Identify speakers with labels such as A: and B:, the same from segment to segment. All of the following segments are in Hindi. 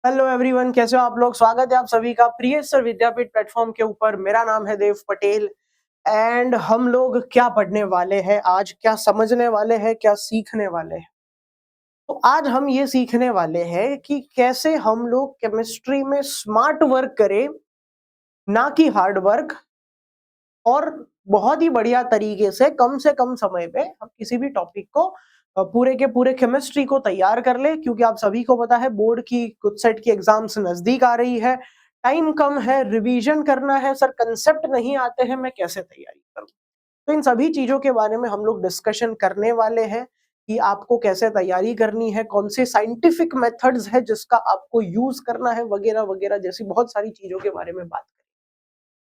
A: हेलो एवरीवन, कैसे हो आप लोग। स्वागत है आप सभी का प्रिय सर विद्यापीठ प्लेटफॉर्म के ऊपर। मेरा नाम है देव पटेल एंड हम लोग क्या पढ़ने वाले हैं आज, क्या समझने वाले हैं, क्या सीखने वाले हैं। तो आज हम ये सीखने वाले हैं कि कैसे हम लोग केमिस्ट्री में स्मार्ट वर्क करें, ना कि हार्ड वर्क, और बहुत ही बढ़िया तरीके से कम समय में हम किसी भी टॉपिक को पूरे के पूरे केमिस्ट्री को तैयार कर ले। क्योंकि आप सभी को पता है बोर्ड की कुछ सेट की एग्जाम्स नजदीक आ रही है, टाइम कम है, रिवीजन करना है, सर कंसेप्ट नहीं आते हैं, मैं कैसे तैयारी करूं। तो इन सभी चीजों के बारे में हम लोग डिस्कशन करने वाले हैं कि आपको कैसे तैयारी करनी है, कौन से साइंटिफिक मेथड्स है जिसका आपको यूज करना है, वगैरह वगैरह जैसी बहुत सारी चीजों के बारे में बात करें।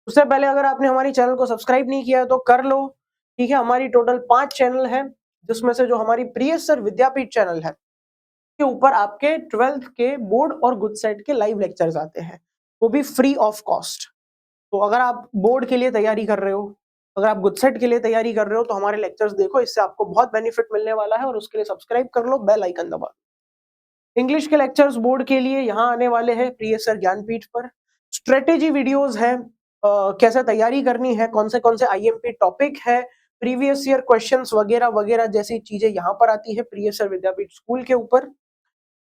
A: उससे पहले अगर आपने हमारी चैनल को सब्सक्राइब नहीं किया है तो कर लो। ठीक है, हमारी टोटल 5 चैनल है, जिसमें से जो हमारी प्रिय सर विद्यापीठ चैनल है के ऊपर आपके 12th के बोर्ड और गुड सेट के लाइव लेक्चर्स आते हैं, वो भी फ्री ऑफ कॉस्ट। तो अगर आप बोर्ड के लिए तैयारी कर रहे हो, अगर आप गुड सेट के लिए तैयारी कर रहे हो, तो हमारे लेक्चर्स देखो, इससे आपको बहुत बेनिफिट मिलने वाला है। और उसके लिए सब्सक्राइब कर लो, बेल आइकन दबा। इंग्लिश के लेक्चर्स बोर्ड के लिए यहाँ आने वाले हैं प्रिय सर ज्ञानपीठ पर। स्ट्रेटेजी वीडियोस है, कैसे तैयारी करनी है, कौन से आईएमपी टॉपिक है, प्रीवियस ईयर क्वेश्चंस वगैरह वगैरह जैसी चीजें यहाँ पर आती है प्रिय सर विद्यापीठ स्कूल के ऊपर।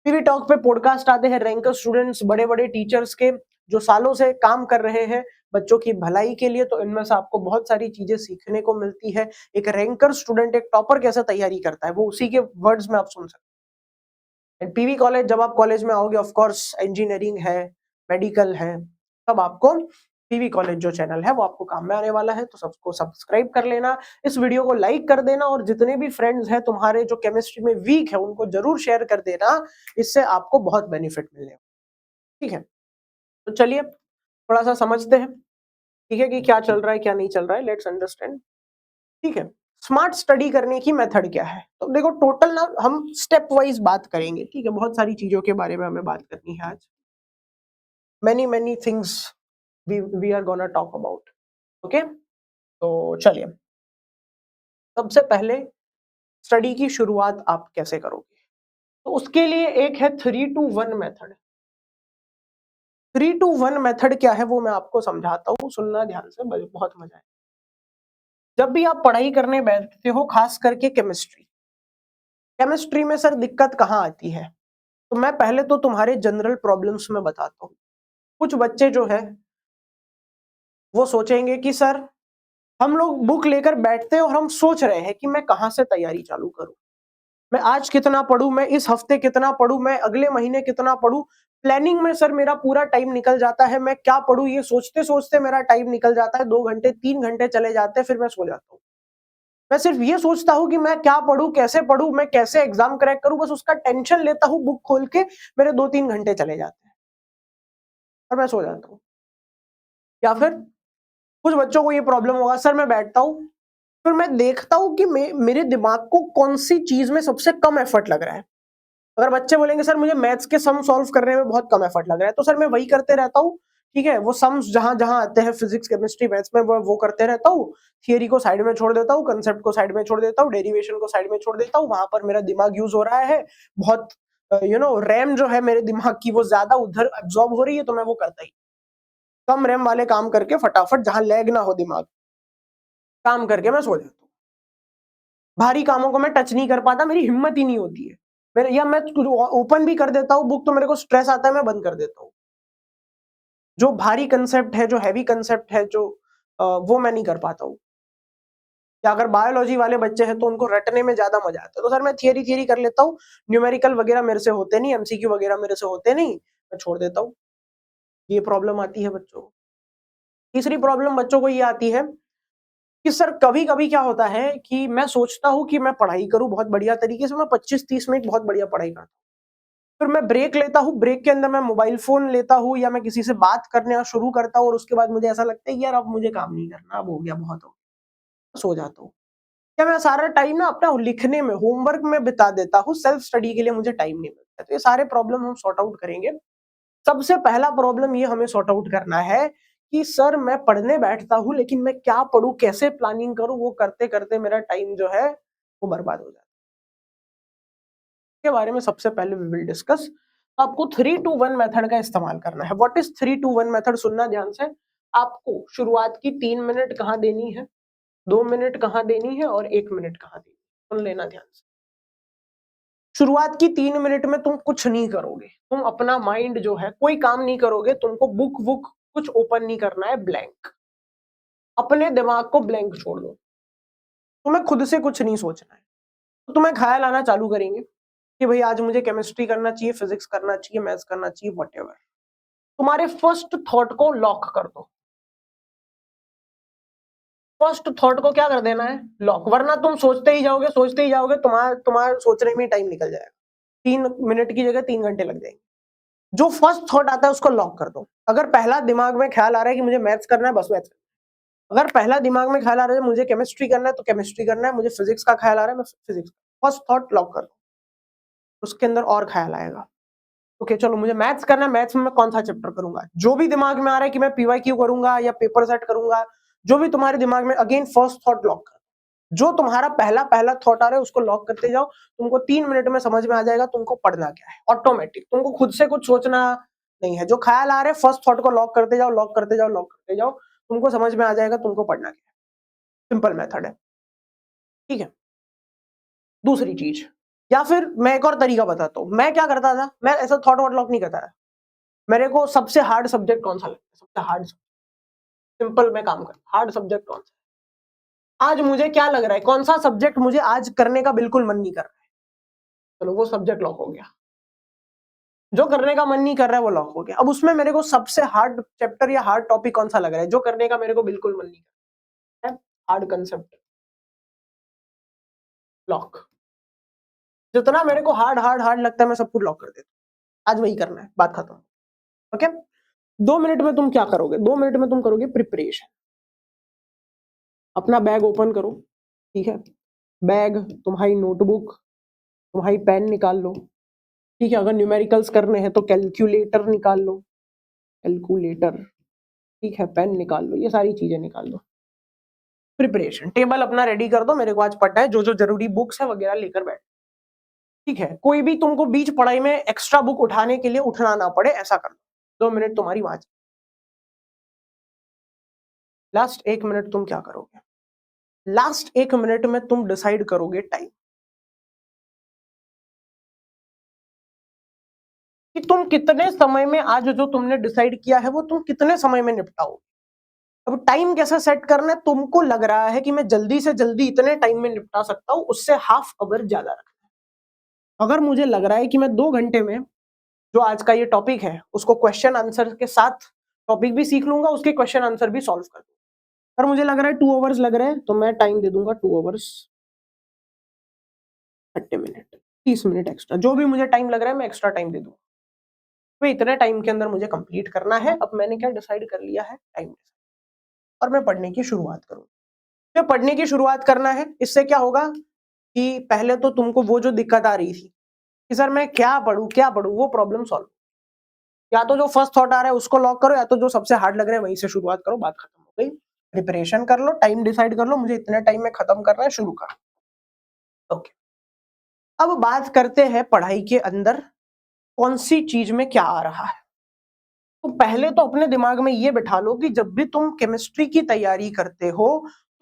A: टीवी टॉक पे पॉडकास्ट आते हैं रैंकर स्टूडेंट्स, बड़े बड़े टीचर्स के, जो सालों से काम कर रहे हैं बच्चों की भलाई के लिए। तो इनमें से आपको बहुत सारी चीजें सीखने को मिलती है। एक रैंकर स्टूडेंट, एक टॉपर कैसे तैयारी करता है, वो उसी के वर्ड्स में आप सुन सकते हैं। पीवी कॉलेज, जब आप कॉलेज में आओगे, ऑफ कोर्स इंजीनियरिंग है, मेडिकल है, तब आपको पीवी कॉलेज जो चैनल है वो आपको काम में आने वाला है। तो सबको सब्सक्राइब कर लेना, इस वीडियो को लाइक कर देना, और जितने भी फ्रेंड्स हैं तुम्हारे जो केमिस्ट्री में वीक है उनको जरूर शेयर कर देना, इससे आपको बहुत बेनिफिट मिलने। ठीक है, तो चलिए थोड़ा सा समझते हैं, ठीक है, कि क्या चल रहा है क्या नहीं चल रहा है। Let's understand. ठीक है, स्मार्ट स्टडी करने की मेथड क्या है। तो देखो, टोटल ना हम स्टेप वाइज बात करेंगे। ठीक है, बहुत सारी चीजों के बारे में हमें बात करनी है आज। many things we are gonna talk about. Okay, तो चलिए, सबसे पहले स्टडी की शुरुआत आप कैसे करोगे। तो उसके लिए एक है 3-to-1 मेथड। 3-to-1 मेथड क्या है वो मैं आपको समझाता हूँ, सुनना ध्यान से, बहुत मजा है। जब भी आप पढ़ाई करने बैठते हो, खास करके केमिस्ट्री में सर दिक्कत कहाँ आती है, तो मैं पहले तो तुम्हारे जनरल प्रॉब्लम्स में बताता हूँ। कुछ बच्चे जो है वो सोचेंगे कि सर, हम लोग बुक लेकर बैठते हैं और हम सोच रहे हैं कि मैं कहाँ से तैयारी चालू करूं, मैं आज कितना पढूं, मैं इस हफ्ते कितना पढूं, मैं अगले महीने कितना पढूं। प्लानिंग में सर मेरा पूरा टाइम निकल जाता है, मैं क्या पढूं ये सोचते सोचते मेरा टाइम निकल जाता है, 2 घंटे 3 घंटे चले जाते हैं, फिर मैं सो जाता हूँ। मैं सिर्फ ये सोचता हूँ कि मैं क्या पढूं, कैसे पढूं, मैं कैसे एग्जाम क्रैक करूं, बस उसका टेंशन लेता हूँ। बुक खोल के मेरे 2-3 घंटे चले जाते हैं और मैं सो जाता हूँ। या फिर कुछ बच्चों को ये प्रॉब्लम होगा, सर मैं बैठता हूँ, फिर मैं देखता हूँ कि मेरे दिमाग को कौन सी चीज में सबसे कम एफर्ट लग रहा है। अगर बच्चे बोलेंगे सर मुझे मैथ्स के सम सॉल्व करने में बहुत कम एफर्ट लग रहा है, तो सर मैं वही करते रहता हूँ। ठीक है, वो सम्स जहां जहां आते हैं फिजिक्स केमिस्ट्री मैथ्स में वो करते रहता हूँ। थियरी को साइड में छोड़ देता हूँ, कंसेप्ट को साइड में छोड़ देता हूँ, डेरिवेशन को साइड में छोड़ देता हूँ। वहां पर मेरा दिमाग यूज हो रहा है बहुत, रैम जो है मेरे दिमाग की वो ज्यादा उधर एब्जॉर्ब हो रही है, तो मैं वो करता ही। कम रैम वाले काम करके फटाफट, जहां लैग ना हो दिमाग, काम करके मैं सो जाता हूँ। भारी कामों को मैं टच नहीं कर पाता, मेरी हिम्मत ही नहीं होती है। मेरे, या मैं ओपन भी कर देता हूँ बुक तो मेरे को स्ट्रेस आता है, मैं बंद कर देता हूँ। जो भारी कंसेप्ट है, जो हैवी कंसेप्ट है, जो वो मैं नहीं कर पाता हूँ। या अगर बायोलॉजी वाले बच्चे हैं तो उनको रटने में ज्यादा मजा आता है, तो सर मैं थियरी थियरी कर लेता हूँ, न्यूमेरिकल वगैरह मेरे से होते नहीं, एमसीक्यू वगैरह मेरे से होते नहीं, मैं छोड़ देता हूँ। ये प्रॉब्लम आती है बच्चों को। तीसरी प्रॉब्लम बच्चों को ये आती है कि सर कभी कभी क्या होता है कि मैं सोचता हूँ कि मैं पढ़ाई करूँ बहुत बढ़िया तरीके से, मैं 25-30 मिनट बहुत बढ़िया पढ़ाई करता हूँ, फिर मैं ब्रेक लेता हूँ, ब्रेक के अंदर मैं मोबाइल फोन लेता हूँ या मैं किसी से बात करना शुरू करता हूँ, और उसके बाद मुझे ऐसा लगता है यार अब मुझे काम नहीं करना, अब हो गया, बहुत हो गया, सो जाता हूँ। क्या मैं सारा टाइम ना अपना लिखने में, होमवर्क में बिता देता हूँ, सेल्फ स्टडी के लिए मुझे टाइम नहीं मिलता। तो ये सारे प्रॉब्लम हम सॉर्ट आउट करेंगे। सबसे पहला प्रॉब्लम ये हमें सॉर्ट आउट करना है कि सर मैं पढ़ने बैठता हूँ लेकिन मैं क्या पढूं, कैसे प्लानिंग करूं, वो करते करते मेरा टाइम जो है वो बर्बाद हो जाता है। इसके बारे में सबसे पहले वी विल डिस्कस। तो आपको 3-2-1 मेथड का इस्तेमाल करना है। What is 3-2-1 method? सुनना ध्यान से। आपको शुरुआत की 3 मिनट कहाँ देनी है, 2 मिनट कहाँ देनी है और 1 मिनट कहाँ देनी है, सुन लेना ध्यान से। शुरुआत की 3 मिनट में तुम कुछ नहीं करोगे, तुम अपना माइंड जो है कोई काम नहीं करोगे, तुमको बुक वुक कुछ ओपन नहीं करना है, ब्लैंक। अपने दिमाग को ब्लैंक छोड़ दो, तुम्हें खुद से कुछ नहीं सोचना है। तो तुम्हें ख्याल आना चालू करेंगे कि भाई आज मुझे केमिस्ट्री करना चाहिए, फिजिक्स करना चाहिए, मैथ्स करना चाहिए, व्हाटएवर। तुम्हारे फर्स्ट थॉट को लॉक कर दो। फर्स्ट थॉट को क्या कर देना है? लॉक। वरना तुम सोचते ही जाओगे, सोचते ही जाओगे, तुम्हारा तुम्हारा सोचने में टाइम निकल जाएगा। 3 मिनट की जगह 3 घंटे लग जाएंगे। जो फर्स्ट थॉट आता है उसको लॉक कर दो। अगर पहला दिमाग में ख्याल आ रहा है कि मुझे मैथ्स करना है, बस मैथ्स। अगर पहला दिमाग में ख्याल आ रहा है मुझे केमिस्ट्री करना है, तो केमिस्ट्री करना है। मुझे फिजिक्स का ख्याल आ रहा है, मैं फिजिक्स। फर्स्ट थॉट लॉक कर दो, उसके अंदर और ख्याल आएगा। ओके चलो मुझे मैथ्स करना है, मैथ्स में मैं कौन सा चैप्टर करूंगा? जो भी दिमाग में आ रहा है कि मैं पीवाईक्यू करूंगा या पेपर सेट करूंगा, जो भी तुम्हारे दिमाग में, अगेन फर्स्ट थॉट लॉक कर। जो तुम्हारा पहला पहला थॉट आ रहा है उसको लॉक करते जाओ। तुमको 3 मिनट में समझ में आ जाएगा तुमको पढ़ना क्या है, ऑटोमेटिक। तुमको खुद से कुछ सोचना नहीं है। जो ख्याल आ रहे हैं फर्स्ट थॉट को लॉक करते जाओ, लॉक करते जाओ, लॉक करते जाओ, तुमको समझ में आ जाएगा तुमको पढ़ना क्या है। सिंपल मेथड है, ठीक है। दूसरी चीज, या फिर मैं एक और तरीका बताता हूँ। मैं क्या करता था, मैं ऐसा थॉट वॉट लॉक नहीं करता था। मेरे को सबसे हार्ड सब्जेक्ट कौन सा लगता है, सबसे हार्ड, सिंपल में काम कर, हार्ड सब्जेक्ट कौन सा, आज मुझे क्या लग रहा है, कौन सा सब्जेक्ट मुझे आज करने का बिल्कुल मन नहीं कर रहा है, चलो वो सब्जेक्ट लॉक हो गया। जो करने का मन नहीं कर रहा है वो लॉक हो गया। अब उसमें मेरे को सबसे हार्ड चैप्टर या हार्ड टॉपिक कौन सा लग रहा है, जो करने का मेरे को बिल्कुल मन नहीं कर रहा है, हार्ड कंसेप्ट, लॉक। जितना मेरे को हार्ड हार्ड हार्ड लगता है मैं सब कुछ लॉक कर देता हूँ, आज वही करना है, बात खत्म। ओके, 2 मिनट में तुम क्या करोगे? 2 मिनट में तुम करोगे प्रिपरेशन। अपना बैग ओपन करो, ठीक है। बैग, तुम्हारी नोटबुक, तुम्हारी पेन निकाल लो, ठीक है। अगर न्यूमेरिकल्स करने हैं तो कैलकुलेटर निकाल लो, कैलकुलेटर, ठीक है। पेन निकाल लो, ये सारी चीजें निकाल लो। प्रिपरेशन टेबल अपना रेडी कर दो, मेरे को आज पढ़ना है, जो जो जरूरी बुक्स है वगैरह लेकर बैठ, ठीक है। कोई भी तुमको बीच पढ़ाई में एक्स्ट्रा बुक उठाने के लिए उठना ना पड़े, ऐसा कर लो। 2 मिनट तुम्हारी वहां। लास्ट 1 मिनट तुम क्या करोगे? लास्ट 1 मिनट में तुम डिसाइड करोगे टाइम, कि तुम कितने समय में आज जो तुमने डिसाइड किया है वो तुम कितने समय में निपटाओ। अब टाइम कैसे सेट करना है? तुमको लग रहा है कि मैं जल्दी से जल्दी इतने टाइम में निपटा सकता हूं, उससे हाफ आवर ज्यादा रखना है। अगर मुझे लग रहा है कि मैं 2 घंटे में जो आज का ये टॉपिक है उसको क्वेश्चन आंसर के साथ टॉपिक भी सीख लूंगा, उसके क्वेश्चन आंसर भी सॉल्व कर दूंगा। अगर मुझे लग रहा है 2 आवर्स लग रहे हैं तो मैं टाइम दे दूंगा 2 आवर्स 30 मिनट, 30 मिनट एक्स्ट्रा, जो भी मुझे टाइम लग रहा है मैं एक्स्ट्रा टाइम दे दूंगा। तो इतने टाइम के अंदर मुझे कंप्लीट करना है। अब मैंने क्या डिसाइड कर लिया है, टाइम, और मैं पढ़ने की शुरुआत करूँ। तो पढ़ने की शुरुआत करना है, इससे क्या होगा कि पहले तो तुमको वो जो दिक्कत आ रही थी कि सर मैं क्या पढूं, वो प्रॉब्लम सॉल्व। या तो जो फर्स्ट थॉट आ रहा है उसको लॉक करो, या तो जो सबसे हार्ड लग रहा है वहीं से शुरुआत करो, बात खत्म हो गई। प्रिपरेशन कर लो, टाइम डिसाइड कर लो, मुझे इतने टाइम में खत्म करना है, शुरू कर। ओके, अब बात करते हैं पढ़ाई के अंदर कौन सी चीज में क्या आ रहा है। तो पहले तो अपने दिमाग में ये बिठा लो कि जब भी तुम केमिस्ट्री की तैयारी करते हो,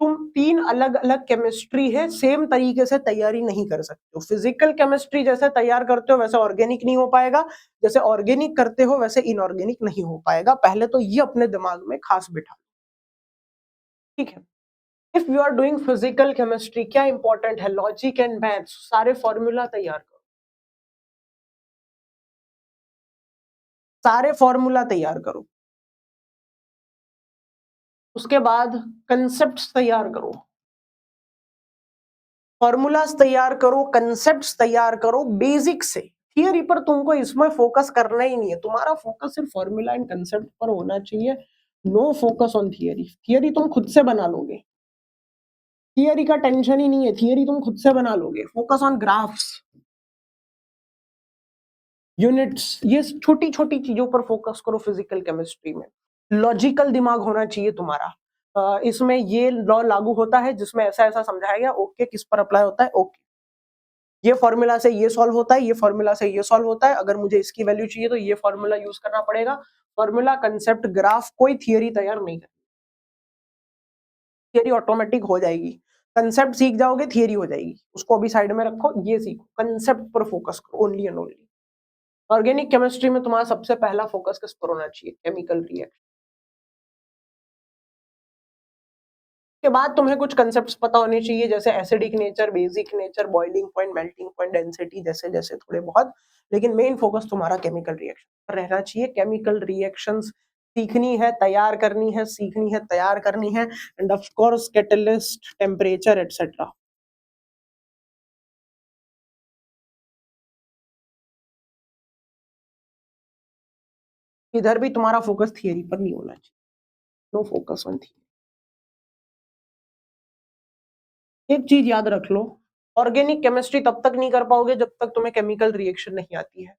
A: तुम 3 अलग अलग केमिस्ट्री है, सेम तरीके से तैयारी नहीं कर सकते हो। फिजिकल केमिस्ट्री जैसे तैयार करते हो वैसे ऑर्गेनिक नहीं हो पाएगा, जैसे ऑर्गेनिक करते हो वैसे इनऑर्गेनिक नहीं हो पाएगा। पहले तो ये अपने दिमाग में खास बिठा, ठीक है। If you are doing physical chemistry, क्या इंपॉर्टेंट है? लॉजिक एंड मैथ्स, सारे फॉर्मूला तैयार करो, सारे फॉर्मूला तैयार करो। उसके बाद कंसेप्ट तैयार करो, फॉर्मूलाज तैयार करो, कंसेप्ट्स तैयार करो बेसिक से। थियरी पर तुमको इसमें फोकस करना ही नहीं है, तुम्हारा फोकस सिर्फ फॉर्मूला एंड कंसेप्ट पर होना चाहिए। No focus on theory. Theory तुम खुद से बना लोगे, थियरी का टेंशन ही नहीं है, थियरी तुम खुद से बना लोगे। फोकस ऑन ग्राफ्स, यूनिट्स, ये छोटी छोटी चीजों पर फोकस करो फिजिकल केमिस्ट्री में। लॉजिकल दिमाग होना चाहिए तुम्हारा। इसमें ये लॉ लागू होता है जिसमें ऐसा ऐसा समझाया गया, ओके, किस पर अप्लाई होता है, ओके। ये फॉर्मूला से ये सॉल्व होता है, ये फॉर्मूला से ये सॉल्व होता है, अगर मुझे इसकी वैल्यू चाहिए तो ये फॉर्मूला यूज करना पड़ेगा। फॉर्मूला, कंसेप्ट, ग्राफ, कोई थियरी तैयार नहीं करनी, थियरी ऑटोमेटिक हो जाएगी। कंसेप्ट सीख जाओगे, थियरी हो जाएगी, उसको अभी साइड में रखो, ये सीखो, कंसेप्ट पर फोकस करो only and only. Organic chemistry में तुम्हारा सबसे पहला फोकस किस पर होना चाहिए? केमिकल रिएक्शन के बाद तुम्हें कुछ कंसेप्ट्स पता होने चाहिए, जैसे acidic nature, basic nature, boiling point, melting point, density, जैसे जैसे थोड़े बहुत। लेकिन मेन फोकस तुम्हारा केमिकल रिएक्शन पर रहना चाहिए। केमिकल रिएक्शंस सीखनी है, तैयार करनी है, सीखनी है, तैयार करनी है, end of course catalyst, temperature etcetera. इधर भी तुम्हारा फोकस थियरी पर नहीं होना चाहिए, नो फोकस ऑन थियरी। एक चीज याद रख लो, ऑर्गेनिक केमिस्ट्री तब तक नहीं कर पाओगे जब तक तुम्हें केमिकल रिएक्शन नहीं आती है।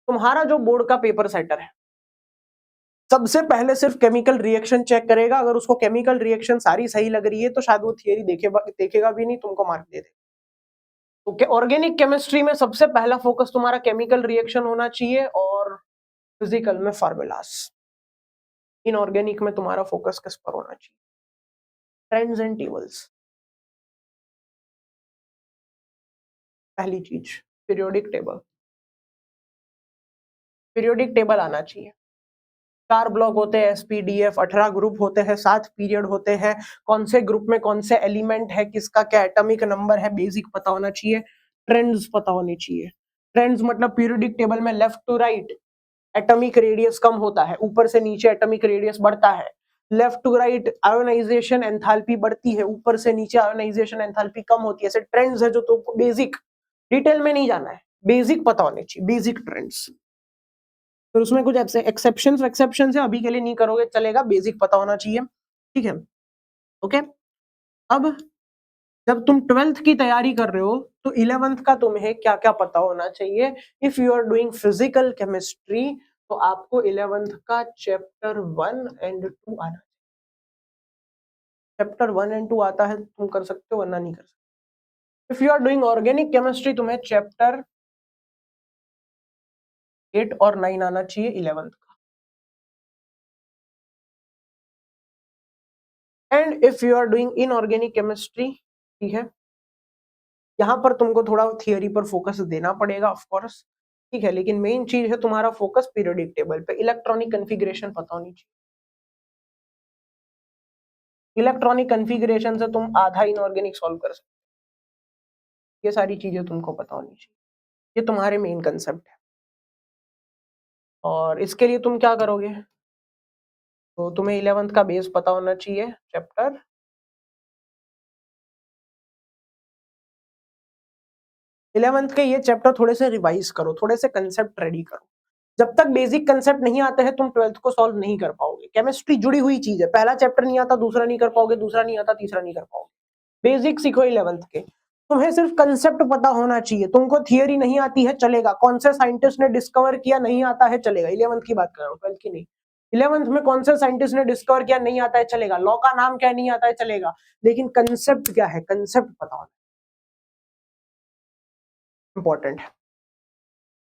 A: तुम्हारा जो बोर्ड का पेपर सेटर है सबसे पहले सिर्फ केमिकल रिएक्शन चेक करेगा, अगर उसको केमिकल रिएक्शन सारी सही लग रही है तो शायद वो थियरी देखेगा भी नहीं, तुमको मार्क दे दे। तो ऑर्गेनिक केमिस्ट्री में सबसे पहला फोकस तुम्हारा केमिकल रिएक्शन होना चाहिए, और फिजिकल में फार्मूलास। इनऑर्गेनिक में तुम्हारा फोकस किस पर होना चाहिए? Trends and tables. पहली चीज पीरियोडिक टेबल, पीरियोडिक टेबल आना चाहिए। 4 ब्लॉक होते हैं, एसपीडीएफ, 18 ग्रुप होते हैं, 7 पीरियड होते हैं, कौन से ग्रुप में कौन से एलिमेंट है, किसका क्या एटॉमिक नंबर है, बेसिक पता होना चाहिए। ट्रेंड्स पता होने चाहिए। ट्रेंड्स मतलब पीरियोडिक टेबल में left to right atomic radius कम होता है, ऊपर से नीचे एटॉमिक रेडियस बढ़ता है। Left to right ionisation enthalpy बढ़ती है, ऊपर से नीचे आयोनाइजेशन एंथैल्पी कम होती है। ऐसे ट्रेंड्स है जो तुमको बेसिक, डिटेल में नहीं जाना है, बेसिक पता होने चाहिए, बेसिक ट्रेंड्स। फिर उसमें कुछ एक्सेप्शन है, अभी के लिए नहीं करोगे चलेगा, बेसिक पता होना चाहिए, ठीक है। ओके, अब जब तुम 12th की तैयारी कर रहे हो तो 11th का तुम्हें क्या क्या पता होना चाहिए? If you are doing physical chemistry तो आपको 11th का चैप्टर 1 एंड 2 आना चाहिए। चैप्टर 1 एंड 2 आता है तुम कर सकते हो, वरना नहीं कर सकते। If you are doing organic chemistry तुम्हें चैप्टर 8 और 9 आना चाहिए 11th का। And if you are doing inorganic chemistry, ठीक है, यहाँ पर तुमको थोड़ा थियरी पर फोकस देना पड़ेगा ऑफ कोर्स, ठीक है, लेकिन मेन चीज है तुम्हारा फोकस पीरियोडिक टेबल पे। इलेक्ट्रॉनिक कन्फिगरेशन पता होनी चाहिए। इलेक्ट्रॉनिक कन्फिगरेशन से तुम आधा इनऑर्गेनिक सॉल्व कर सकते हो। ये सारी चीजें तुमको पता होनी चाहिए, ये तुम्हारे मेन कंसेप्ट है। और इसके लिए तुम क्या करोगे? तो तुम्हें 11th का बेस पता होना चाहिए, चैप्टर 11th के ये चैप्टर थोड़े से रिवाइज करो, थोड़े से कंसेप्ट रेडी करो। जब तक बेसिक कंसेप्ट नहीं आते हैं तुम 12th को सॉल्व नहीं कर पाओगे। केमिस्ट्री जुड़ी हुई चीज है, पहला चैप्टर नहीं आता दूसरा नहीं कर पाओगे, दूसरा नहीं आता तीसरा नहीं कर पाओगे। बेसिक सीखो 11th के, तुम्हें सिर्फ कंसेप्ट पता होना चाहिए, तुमको थियरी नहीं आती है चलेगा, कौन से साइंटिस्ट ने डिस्कवर किया नहीं आता है चलेगा। 11th की बात कर रहा हूँ, 12th की नहीं। 11th में कौन से साइंटिस्ट ने डिस्कवर किया नहीं आता है चलेगा, लॉ का नाम क्या नहीं आता है चलेगा, लेकिन कंसेप्ट क्या है, कंसेप्ट पता होना इंपॉर्टेंट है।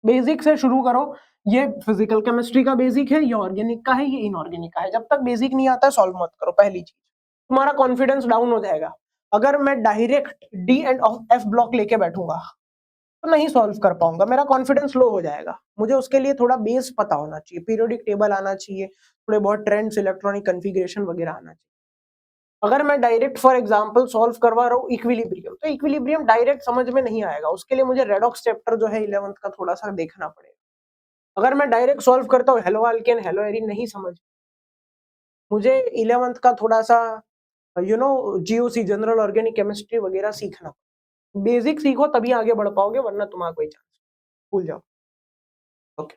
A: बेसिक से शुरू करो। ये फिजिकल केमिस्ट्री का बेसिक है, ये ऑर्गेनिक का है, ये इनऑर्गेनिक का है। जब तक बेसिक नहीं आता है सॉल्व मत करो, पहली चीज। तुम्हारा कॉन्फिडेंस डाउन हो जाएगा। अगर मैं direct D and F block लेके बैठूंगा तो नहीं सॉल्व कर पाऊंगा, मेरा कॉन्फिडेंस लो हो जाएगा। मुझे उसके लिए थोड़ा बेस पता होना चाहिए, पीरियोडिक टेबल आना चाहिए, थोड़े बहुत ट्रेंड्स, इलेक्ट्रॉनिक कन्फिग्रेशन वगैरह आना चाहिए। अगर मैं डायरेक्ट फॉर एग्जांपल सॉल्व करवा रहा हूँ इक्विलिब्रियम, तो इक्विलिब्रियम डायरेक्ट समझ में नहीं आएगा, उसके लिए मुझे रेडॉक्स चैप्टर जो है 11th का थोड़ा सा देखना पड़ेगा। अगर मैं डायरेक्ट सॉल्व करता हूँ हेलो अल्केन हेलो एरिन, नहीं समझ, मुझे 11th का थोड़ा सा जीओसी, जनरल ऑर्गेनिक केमिस्ट्री वगैरह सीखना। बेसिक सीखो तभी आगे बढ़ पाओगे, वरना तुम्हारा कोई चांस, भूल जाओ। ओके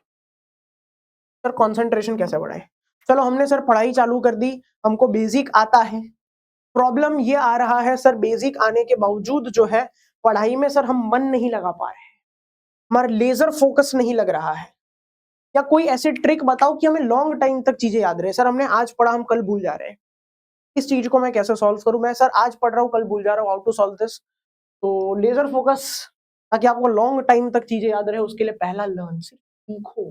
A: सर, कंसंट्रेशन कैसे बढ़ाए? चलो हमने सर पढ़ाई चालू कर दी, हमको बेसिक आता है। प्रॉब्लम ये आ रहा है सर, बेसिक आने के बावजूद जो है पढ़ाई में सर हम मन नहीं लगा पा रहे हैं, हमारा लेजर फोकस नहीं लग रहा है। या कोई ऐसी ट्रिक बताओ कि हमें लॉन्ग टाइम तक चीजें याद रहे। सर हमने आज पढ़ा, हम कल भूल जा रहे हैं, इस चीज को मैं कैसे सॉल्व करूं? मैं सर आज पढ़ रहा हूँ कल भूल जा रहा हूँ, हाउ टू सॉल्व दिस? तो लेजर फोकस ताकि आपको लॉन्ग टाइम तक चीजें याद रहे। उसके लिए पहला लर्न, सिर्फ सीखो,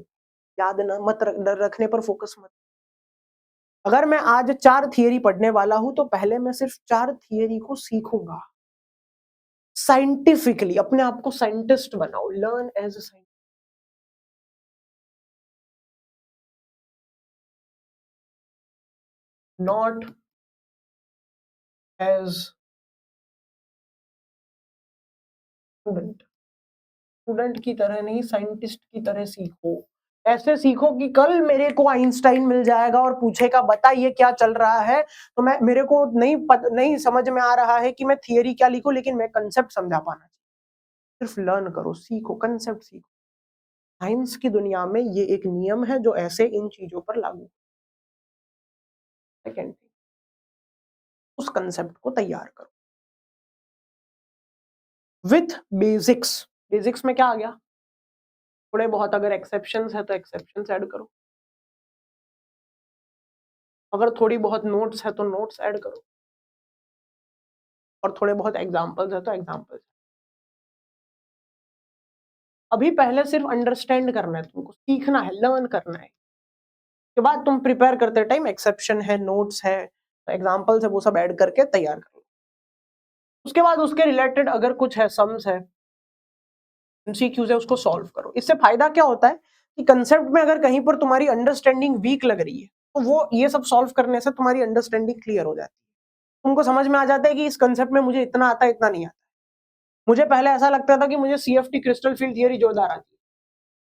A: याद ना मत रखने पर फोकस मत। अगर मैं आज 4 थियरी पढ़ने वाला हूं तो पहले मैं सिर्फ 4 थियरी को सीखूंगा साइंटिफिकली। अपने आप को साइंटिस्ट बनाओ, learn as a scientist, not as student. Student की तरह नहीं, साइंटिस्ट की तरह सीखो। ऐसे सीखो कि कल मेरे को आइंस्टाइन मिल जाएगा और पूछेगा बता ये क्या चल रहा है, तो मैं मेरे को नहीं समझ में आ रहा है कि मैं थियरी क्या लिखूं, लेकिन मैं कंसेप्ट समझा पाना चाहिए। सिर्फ लर्न करो, सीखो, कंसेप्ट सीखो। साइंस की दुनिया में ये एक नियम है जो ऐसे इन चीजों पर लागू। सेकेंड, उस कंसेप्ट को तैयार करो विथ बेसिक्स। बेसिक्स में क्या आ गया? थोड़े बहुत अगर एक्सेप्शंस है तो एक्सेप्शंस ऐड करो, अगर थोड़ी बहुत नोट्स है तो नोट्स ऐड करो, और थोड़े बहुत एग्जांपल्स है तो एग्जांपल्स। अभी पहले सिर्फ अंडरस्टैंड करना है, तुमको सीखना है, लर्न करना है। के बाद तुम प्रिपेयर करते टाइम एक्सेप्शन है, नोट्स है, एग्जांपल्स है, वो सब ऐड करके तैयार करो। उसके बाद उसके रिलेटेड अगर कुछ है, सम्स है, एमसीक्यूज है, उसको सॉल्व करो। इससे फायदा क्या होता है कि कंसेप्ट में अगर कहीं पर तुम्हारी अंडरस्टैंडिंग वीक लग रही है तो वो ये सब सॉल्व करने से तुम्हारी अंडरस्टैंडिंग क्लियर हो जाती है। तुमको समझ में आ जाता है कि इस कंसेप्ट में मुझे इतना आता है, इतना नहीं आता। मुझे पहले ऐसा लगता था कि मुझे सीएफटी क्रिस्टल फील्ड थियरी जोरदार आती है,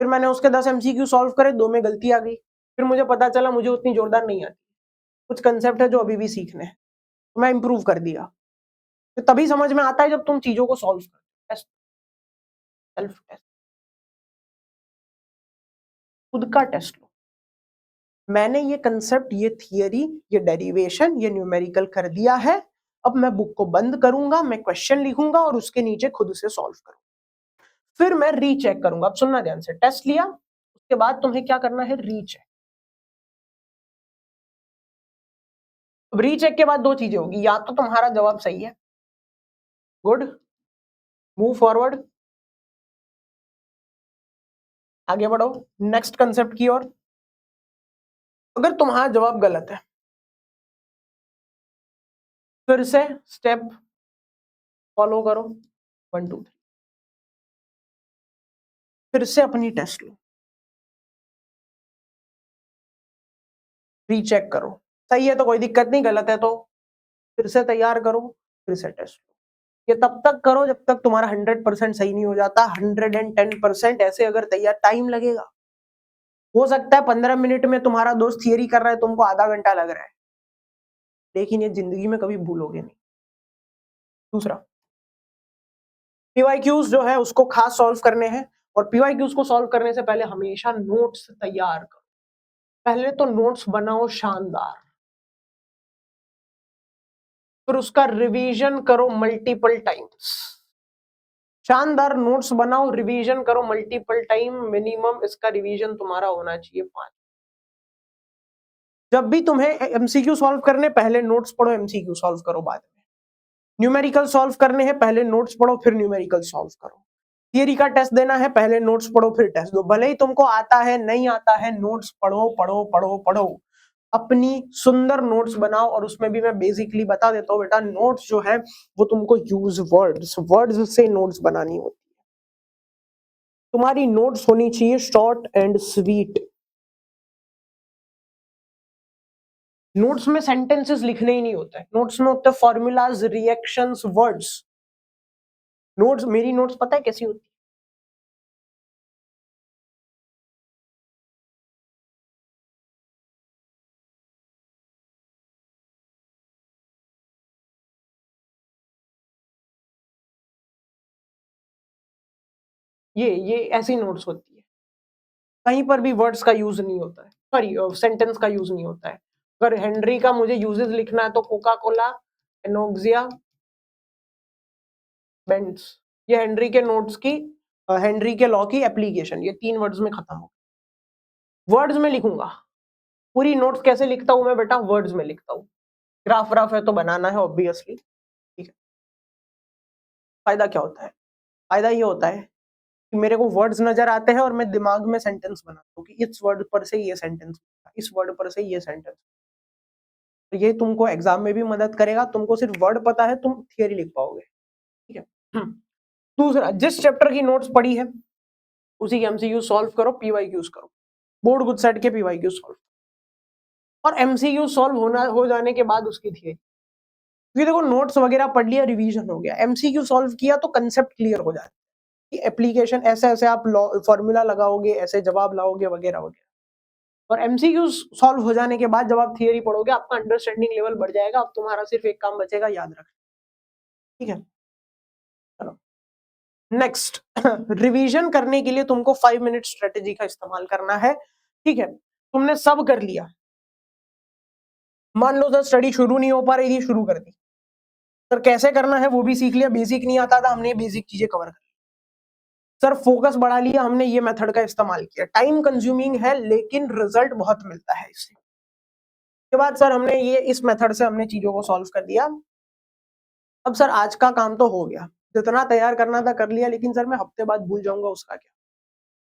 A: फिर मैंने उसके 10 एमसीक्यू सॉल्व करे, 2 में गलती आ गई, फिर मुझे पता चला मुझे उतनी जोरदार नहीं आती, कुछ कंसेप्ट है जो अभी भी सीखने हैं, तो मैं इंप्रूव कर दिया। तो तभी समझ में आता है जब तुम चीजों को सॉल्व करो। टेस्ट, सेल्फ टेस्ट, खुद का टेस्ट लो। मैंने ये कंसेप्ट, ये थियरी, ये डेरिवेशन, ये न्यूमेरिकल कर दिया है, अब मैं बुक को बंद करूंगा, मैं क्वेश्चन लिखूंगा और उसके नीचे खुद से सॉल्व करूंगा, फिर मैं रीचेक करूंगा। अब सुनना ध्यान से, टेस्ट लिया, उसके बाद तुम्हें क्या करना है? रीचेक। अब रीचेक के बाद 2 चीजें होगी, या तो तुम्हारा जवाब सही है, गुड, मूव फॉरवर्ड, आगे बढ़ो नेक्स्ट कंसेप्ट की ओर। अगर तुम्हारा जवाब गलत है, फिर से स्टेप फॉलो करो, 1 2 3, फिर से अपनी टेस्ट लो, रीचेक करो। सही है तो कोई दिक्कत नहीं, गलत है तो फिर से तैयार करो, फिर से टेस्ट लो। ये तब तक करो जब तक तुम्हारा 100% सही नहीं हो जाता। 110% ऐसे अगर तैयार, टाइम लगेगा। हो सकता है 15 मिनट में तुम्हारा दोस्त थियरी कर रहा है, तुमको आधा घंटा लग रहा है, लेकिन ये जिंदगी में कभी भूलोगे नहीं। दूसरा, पीवाईक्यूज जो है उसको खास सॉल्व करने हैं, और पीवाईक्यूज को सॉल्व करने से पहले हमेशा नोट्स तैयार करो। पहले तो नोट्स बनाओ शानदार, फिर उसका रिवीजन करो मल्टीपल टाइम्स। शानदार नोट्स बनाओ, रिवीजन करो मल्टीपल टाइम, मिनिमम इसका रिवीजन तुम्हारा होना चाहिए 5। जब भी तुम्हें एमसीक्यू सॉल्व करने, पहले नोट्स पढ़ो, एमसीक्यू सॉल्व करो बाद में। न्यूमेरिकल सॉल्व करने हैं, पहले नोट्स पढ़ो फिर न्यूमेरिकल सॉल्व करो। थियरी का टेस्ट देना है, पहले नोट्स पढ़ो फिर टेस्ट दो। भले ही तुमको आता है नहीं आता है, नोट्स पढ़ो पढ़ो पढ़ो पढ़ो। अपनी सुंदर नोट्स बनाओ, और उसमें भी मैं बेसिकली बता देता हूँ बेटा, नोट्स जो है वो तुमको यूज वर्ड्स, वर्ड्स से नोट्स बनानी होती है। तुम्हारी नोट्स होनी चाहिए शॉर्ट एंड स्वीट। नोट्स में सेंटेंसेस लिखने ही नहीं होता है, नोट्स में होते हैं फॉर्मूलाज, रिएक्शंस, वर्ड्स। नोट्स, मेरी नोट्स पता है कैसी होती है? ये ऐसी नोट्स होती है, कहीं पर भी वर्ड्स का यूज नहीं होता है, सॉरी सेंटेंस का यूज नहीं होता है। अगर हेनरी का मुझे यूजेस लिखना है तो कोका कोला, एनोक्सिया, बेंट्स, ये हेनरी के नोट्स की, हेनरी के लॉ की एप्लीकेशन, ये 3 वर्ड्स में खत्म हो। वर्ड्स में लिखूंगा, पूरी नोट्स कैसे लिखता हूं मैं बेटा? वर्ड्स में लिखता हूँ। ग्राफ व्राफ है तो बनाना है ऑब्वियसली, ठीक है। फायदा क्या होता है? फायदा ये होता है मेरे को वर्ड्स नजर आते हैं और मैं दिमाग में सेंटेंस बनाता हूँ कि इस वर्ड पर से ये सेंटेंस, इस वर्ड पर से ये सेंटेंस। तो ये तुमको एग्जाम में भी मदद करेगा, तुमको सिर्फ वर्ड पता है, तुम थियरी लिख पाओगे। ठीक है। दूसरा, जिस चैप्टर की नोट्स पढ़ी है उसी के एमसीक्यू सॉल्व करो, पीवाईक्यूज करो, बोर्ड गुड सेट के पीवाईक्यू सॉल्व, और एमसीक्यू सॉल्व हो जाने के बाद उसकी थियरी। क्योंकि देखो नोट्स वगैरह पढ़ लिया, रिवीजन हो गया, एमसीक्यू सॉल्व किया तो कंसेप्ट क्लियर हो जाता है कि एप्लीकेशन ऐसे ऐसे आप फॉर्मूला लगाओगे, ऐसे जवाब लाओगे वगैरह वगैरह। और एमसीक्यू सॉल्व हो जाने के बाद जब आप थियरी पढ़ोगे आपका अंडरस्टैंडिंग लेवल बढ़ जाएगा, अब तुम्हारा सिर्फ एक काम बचेगा, याद रखना। ठीक है, चलो नेक्स्ट। रिवीजन करने के लिए तुमको 5 मिनट स्ट्रेटेजी का इस्तेमाल करना है। ठीक है, तुमने सब कर लिया, मान लो सर स्टडी शुरू नहीं हो पा रही थी, शुरू कर दी, सर कैसे करना है वो भी सीख लिया, बेसिक नहीं आता था, हमने बेसिक चीजें कवर कर, सर फोकस बढ़ा लिया, हमने ये मेथड का इस्तेमाल किया, टाइम कंज्यूमिंग है लेकिन रिजल्ट बहुत मिलता है इससे। के बाद सर हमने ये इस मेथड से हमने चीजों को सॉल्व कर दिया, अब सर आज का काम तो हो गया, जितना तैयार करना था कर लिया, लेकिन सर मैं हफ्ते बाद भूल जाऊंगा, उसका क्या?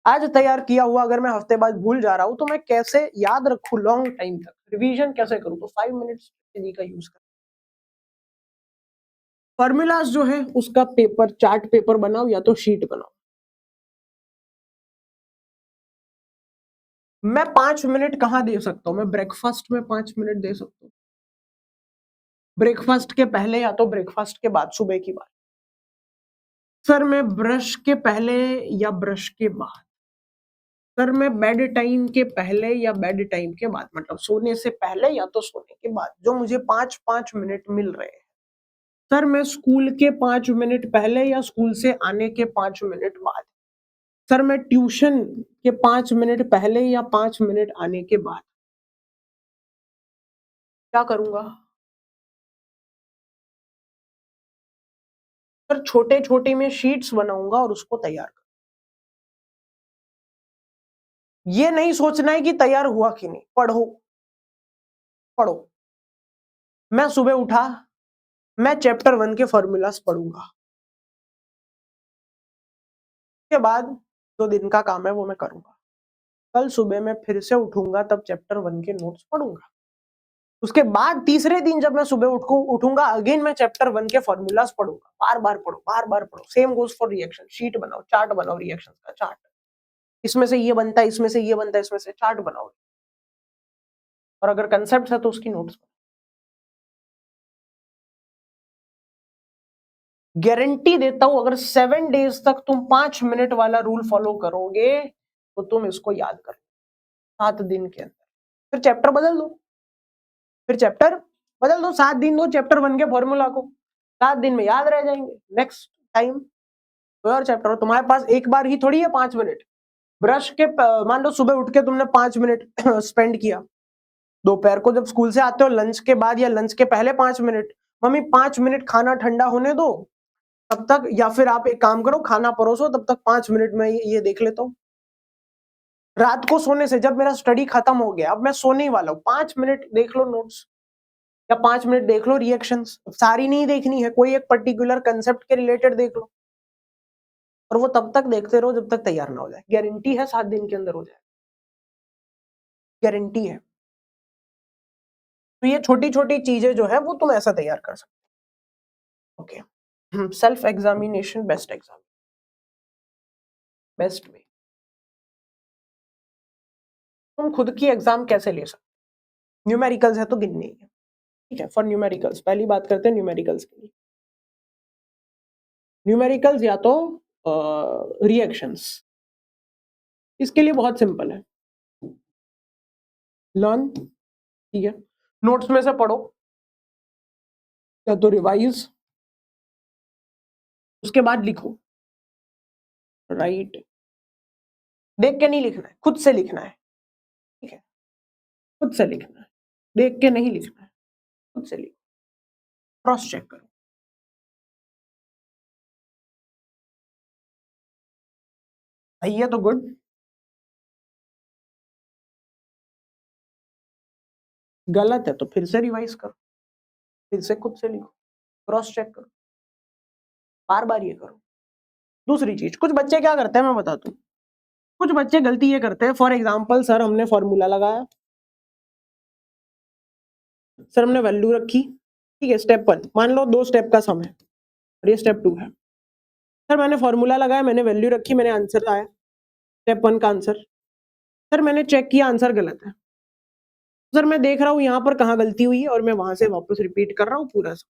A: आज तैयार किया हुआ अगर मैं हफ्ते बाद भूल जा रहा हूं तो मैं कैसे याद रखूं लॉन्ग टाइम तक, रिवीजन कैसे करूं? तो 5 मिनट्स का यूज कर, फॉर्मूलाज जो है उसका पेपर, चार्ट पेपर बनाओ या तो शीट बनाओ। मैं 5 मिनट कहाँ दे सकता हूँ? मैं ब्रेकफास्ट में 5 मिनट दे सकता हूँ, ब्रेकफास्ट के पहले या तो ब्रेकफास्ट के बाद, सुबह की बात। सर मैं ब्रश के पहले या ब्रश के बाद, सर मैं बेड टाइम के पहले या बेड टाइम के बाद, मतलब सोने से पहले या तो सोने के बाद, जो मुझे 5-5 मिनट मिल रहे हैं। सर मैं स्कूल के 5 मिनट पहले या स्कूल से आने के 5 मिनट बाद, सर मैं ट्यूशन के 5 मिनट पहले या 5 मिनट आने के बाद। क्या करूंगा? सर छोटे छोटे में शीट्स बनाऊंगा और उसको तैयार कर, ये नहीं सोचना है कि तैयार हुआ कि नहीं, पढ़ो पढ़ो। मैं सुबह उठा, मैं चैप्टर 1 के फॉर्मूलास पढ़ूंगा, के बाद जो दिन का काम है वो मैं करूंगा। कल सुबह मैं फिर से उठूंगा, तब चैप्टर 1 के नोट्स पढ़ूंगा। उसके बाद तीसरे दिन जब मैं सुबह उठूंगा, अगेन मैं चैप्टर 1 के फॉर्मूलास पढ़ूंगा, बार बार पढ़ो, बार बार पढ़ो। Same goes for reaction, sheet बनाओ, चार्ट बनाओ, रिएक्शन का चार्ट, इसमें से ये बनता है, इसमें से ये बनता है, इसमें से चार्ट बनाओ, और अगर कंसेप्ट है तो उसकी नोट्स। गारंटी देता हूं अगर 7 डेज तक तुम 5 मिनट वाला रूल फॉलो करोगे तो तुम इसको याद कर 7 दिन के अंदर, फिर चैप्टर बदल दो, फिर चैप्टर बदल दो, 7 दिन दो चैप्टर 1 के फॉर्मूला को, 7 दिन में याद रह जाएंगे। नेक्स्ट टाइम कोई और चैप्टर हो, तुम्हारे पास एक बार ही थोड़ी है 5 मिनट। ब्रश के मान लो सुबह उठ के तुमने 5 मिनट स्पेंड किया, दोपहर को जब स्कूल से आते हो लंच के बाद या लंच के पहले 5 मिनट, मम्मी 5 मिनट खाना ठंडा होने दो तब तक, या फिर आप एक काम करो खाना परोसो तब तक 5 मिनट में ये देख लेता हूँ। रात को सोने से जब मेरा स्टडी खत्म हो गया, अब मैं सोने ही वाला हूँ, 5 मिनट देख लो नोट्स या 5 मिनट देख लो रिएक्शंस, सारी नहीं देखनी है, कोई एक पर्टिकुलर कंसेप्ट के रिलेटेड देख लो, और वो तब तक देखते रहो जब तक तैयार ना हो जाए। गारंटी है 7 दिन के अंदर हो जाए, गारंटी है। तो ये छोटी छोटी चीजें जो है वो तुम ऐसा तैयार कर सकते हो। Okay, self examination best exam, best way. तुम खुद की एग्जाम कैसे ले सकते हो? न्यूमेरिकल्स है तो गिननी है। ठीक है, फॉर न्यूमेरिकल्स पहली बात करते हैं न्यूमेरिकल्स के लिए। न्यूमेरिकल्स या तो रिएक्शंस, इसके लिए बहुत सिंपल है, लर्न, ठीक है, नोट्स में से पढ़ो या तो रिवाइज, उसके बाद लिखो, राइट, देख के नहीं लिखना है, खुद से लिखना है। ठीक है, खुद से लिखना है, देख के नहीं लिखना है, खुद से लिखो, क्रॉस चेक करो। भैया तो गुड, गलत है तो फिर से रिवाइज करो, फिर से खुद से लिखो, क्रॉस चेक करो, बार बार ये करो। दूसरी चीज, कुछ बच्चे क्या करते हैं मैं बताता हूँ। कुछ बच्चे गलती ये करते हैं, फॉर एग्जाम्पल सर हमने फॉर्मूला लगाया, सर हमने वैल्यू रखी, ठीक है, स्टेप 1, मान लो 2 स्टेप का सम है और ये स्टेप 2 है। सर मैंने फॉर्मूला लगाया, मैंने वैल्यू रखी, मैंने आंसर आया, स्टेप 1 का आंसर। सर मैंने चेक किया आंसर गलत है। सर मैं देख रहा हूँ यहाँ पर कहाँ गलती हुई है और मैं वहां से वापस रिपीट कर रहा हूँ पूरा सम।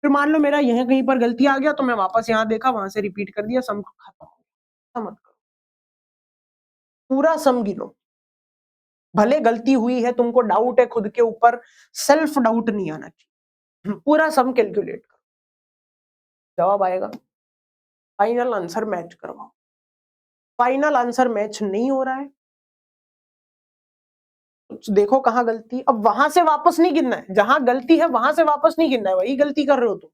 A: फिर मान लो मेरा यहाँ कहीं पर गलती आ गया तो मैं वापस यहाँ देखा, वहां से रिपीट कर दिया, सम खत्म हो गया। मत करो, पूरा सम गिनो। भले गलती हुई है, तुमको डाउट है खुद के ऊपर, सेल्फ डाउट नहीं आना चाहिए, पूरा सम कैलकुलेट करो, जवाब आएगा, फाइनल आंसर मैच करवाओ। फाइनल आंसर मैच नहीं हो रहा है तो देखो कहाँ गलती। अब वहां से वापस नहीं गिनना है, जहां गलती है वहां से वापस नहीं गिनना है, वही गलती कर रहे हो तुम,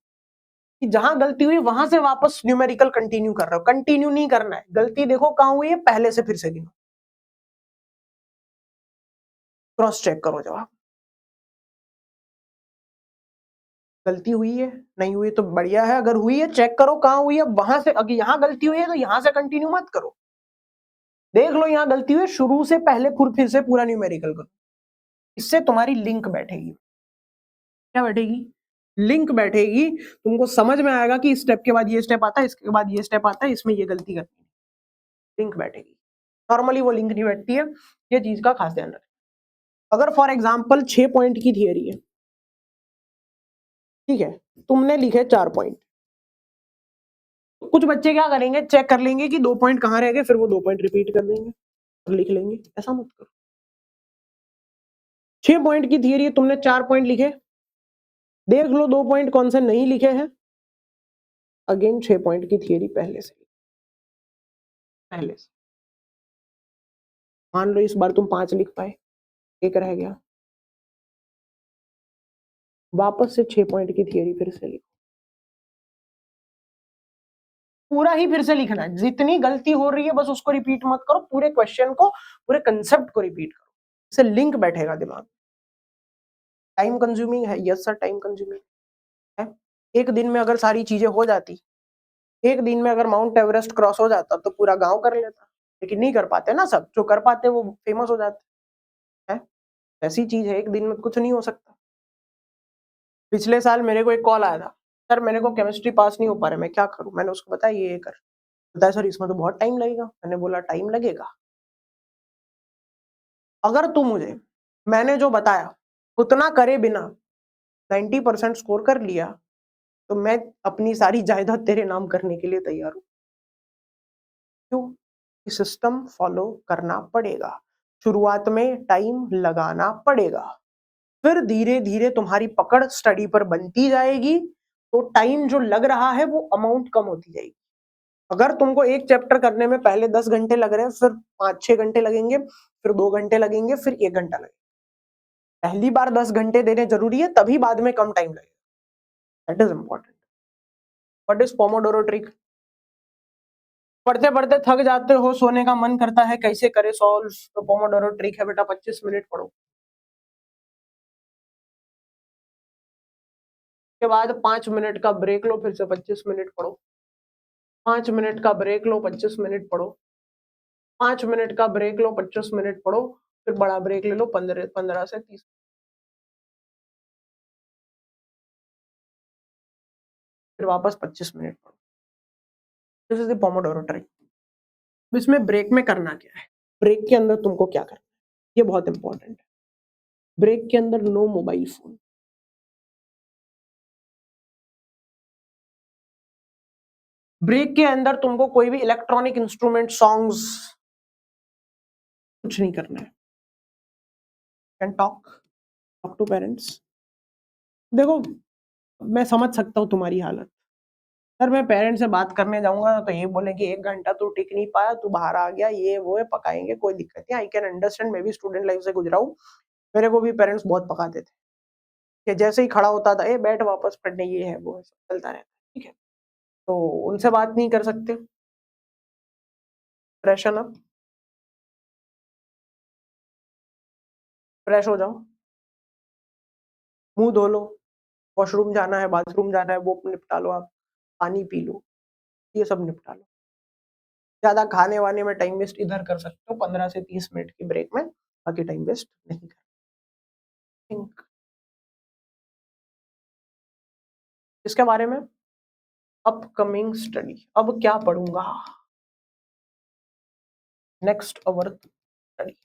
A: कि जहां गलती हुई वहां से वापस न्यूमेरिकल कंटिन्यू कर रहे हो, कंटिन्यू नहीं करना है। गलती देखो कहाँ हुई है, पहले से फिर से गिनो, क्रॉस चेक करो जवाब। गलती हुई है, नहीं हुई तो बढ़िया है, अगर हुई है चेक करो कहाँ हुई है, वहां से, अगर यहाँ गलती हुई है तो यहां से कंटिन्यू मत करो, देख लो यहाँ गलती हुई है, शुरू से पहले फिर से पूरा न्यूमेरिकल करो, इससे तुम्हारी लिंक बैठेगी। क्या बैठेगी? लिंक बैठेगी, तुमको समझ में आएगा कि इस स्टेप के बाद ये स्टेप आता है, इसके बाद ये स्टेप आता है, इसमें ये गलती करनी है, लिंक बैठेगी। नॉर्मली वो लिंक नहीं बैठती है, ये चीज का खास ध्यान रखें। अगर फॉर एग्जाम्पल 6 पॉइंट की थियरी है, ठीक है, तुमने लिखे 4 पॉइंट, कुछ बच्चे क्या करेंगे, चेक कर लेंगे कि 2 पॉइंट कहाँ रह गए, फिर वो 2 पॉइंट रिपीट कर देंगे और लिख लेंगे। ऐसा मत करो। 6 पॉइंट की थियरी है, तुमने 4 पॉइंट लिखे, देख लो 2 पॉइंट कौन से नहीं लिखे हैं, अगेन 6 पॉइंट की थियरी पहले से मान लो इस बार तुम 5 लिख पाए, एक रह गया, वापस से 6 पॉइंट की थियरी फिर से लिखो, पूरा ही फिर से लिखना है, जितनी गलती हो रही है बस उसको रिपीट मत करो, पूरे क्वेश्चन को, पूरे कंसेप्ट को रिपीट करो, इससे लिंक बैठेगा दिमाग। टाइम कंज्यूमिंग है, यस सर टाइम कंज्यूमिंग है। एक दिन में अगर सारी चीजें हो जाती, एक दिन में अगर माउंट एवरेस्ट क्रॉस हो जाता तो पूरा गांव कर लेता, लेकिन नहीं कर पाते ना सब, जो कर पाते वो फेमस हो जाते हैं। ऐसी चीज है, एक दिन में कुछ नहीं हो सकता। पिछले साल मेरे को एक कॉल आया था, सर मेरे को केमिस्ट्री पास नहीं हो पा रहा, मैं क्या करूं? मैंने उसको बताया ये कर, बताया सर इसमें तो बहुत टाइम लगेगा। मैंने बोला टाइम लगेगा, अगर तू मुझे मैंने जो बताया उतना करे बिना 90% स्कोर कर लिया तो मैं अपनी सारी जायदाद तेरे नाम करने के लिए तैयार हूं। क्यों? सिस्टम फॉलो करना पड़ेगा, शुरुआत में टाइम लगाना पड़ेगा, फिर धीरे धीरे तुम्हारी पकड़ स्टडी पर बनती जाएगी, तो टाइम जो लग रहा है वो अमाउंट कम होती जाएगी। अगर तुमको एक चैप्टर करने में पहले 10 घंटे लग रहे हैं, फिर 5-6 घंटे लगेंगे, फिर 2 घंटे लगेंगे, फिर 1 घंटा लगेगा, पहली बार 10 घंटे देने जरूरी है, तभी बाद में कम टाइम लगेगा। That is important. What is Pomodoro trick? पढ़ते पढ़ते थक जाते हो, सोने का मन करता है, कैसे करे सॉल्व, तो पोमोडोरो ट्रिक है बेटा, 25 मिनट पढ़ो, के बाद 5 मिनट का ब्रेक लो, फिर से 25 मिनट पढ़ो, 5 मिनट का ब्रेक लो, 25 मिनट पढ़ो, 5 मिनट का ब्रेक लो, 25 मिनट पढ़ो, फिर बड़ा ब्रेक ले लो, 15 से 30, फिर वापस 25 मिनट पढ़ो। This is the Pomodoro trick. इसमें ब्रेक में करना क्या है, ब्रेक के अंदर तुमको क्या करना है, ये बहुत इंपॉर्टेंट है। ब्रेक के अंदर नो मोबाइल फोन, ब्रेक के अंदर तुमको कोई भी इलेक्ट्रॉनिक इंस्ट्रूमेंट, सॉन्ग्स कुछ नहीं करना है। Can talk to parents. देखो मैं समझ सकता हूँ तुम्हारी हालत, सर मैं पेरेंट्स से बात करने जाऊंगा तो ये बोले कि 1 घंटा तू टिक नहीं पाया, तू बाहर आ गया, ये वो है, पकाएंगे, कोई दिक्कत नहीं, आई कैन अंडरस्टैंड, मैं भी स्टूडेंट लाइफ से गुजरा हूँ, मेरे को भी पेरेंट्स बहुत पकाते थे, कि जैसे ही खड़ा होता था, ए बैठ वापस पढ़ने, ये है वो है, सब चलता रहता है, ठीक है, तो उनसे बात नहीं कर सकते, फ्रेशन अप, फ्रेश हो जाओ, मुंह धो लो, वॉशरूम जाना है, बाथरूम जाना है, वो निपटा लो, आप पानी पी लो, ये सब निपटा लो। ज्यादा खाने वाने में टाइम वेस्ट इधर कर सकते हो 15 से 30 मिनट की ब्रेक में, बाकी टाइम वेस्ट नहीं करना। इसके बारे में अपकमिंग स्टडी, अब क्या पढ़ूंगा, नेक्स्ट अवर स्टडी,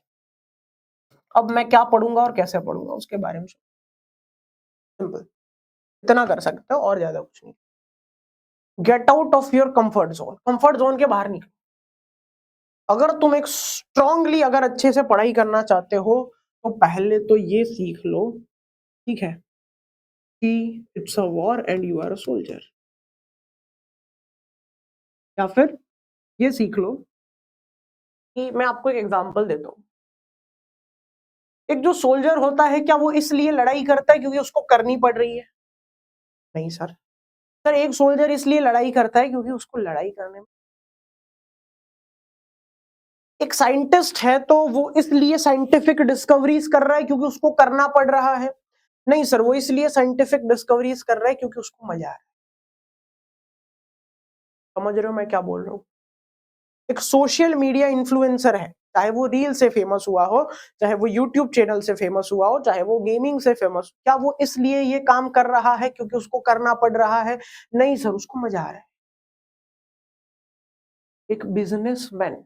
A: अब मैं क्या पढ़ूंगा और कैसे पढ़ूंगा उसके बारे में सिंपल, इतना कर सकते हो और ज्यादा कुछ नहीं। Get out of your comfort zone, comfort zone के बाहर निकलो। अगर तुम एक स्ट्रांगली अगर अच्छे से पढ़ाई करना चाहते हो तो पहले तो ये सीख लो, ठीक है, कि it's a war and you are a soldier. या फिर ये सीख लो कि मैं आपको एक एग्जांपल देता हूं, एक जो सोल्जर होता है क्या वो इसलिए लड़ाई करता है क्योंकि उसको करनी पड़ रही है? नहीं सर। सर एक सोल्जर इसलिए लड़ाई करता है क्योंकि उसको लड़ाई करने में, एक साइंटिस्ट है तो वो इसलिए साइंटिफिक डिस्कवरीज कर रहा है क्योंकि उसको करना पड़ रहा है? नहीं सर, वो इसलिए साइंटिफिक डिस्कवरीज कर रहा है क्योंकि उसको मजा आ रहा है। समझ रहे हो मैं क्या बोल रहा हूँ? एक सोशल मीडिया इन्फ्लुएंसर है, चाहे वो रील से फेमस हुआ हो, चाहे वो यूट्यूब चैनल से फेमस हुआ हो, चाहे वो गेमिंग से फेमस, क्या वो इसलिए ये काम कर रहा है क्योंकि उसको करना पड़ रहा है? नहीं सर, उसको मजा आ रहा है। एक बिजनेसमैन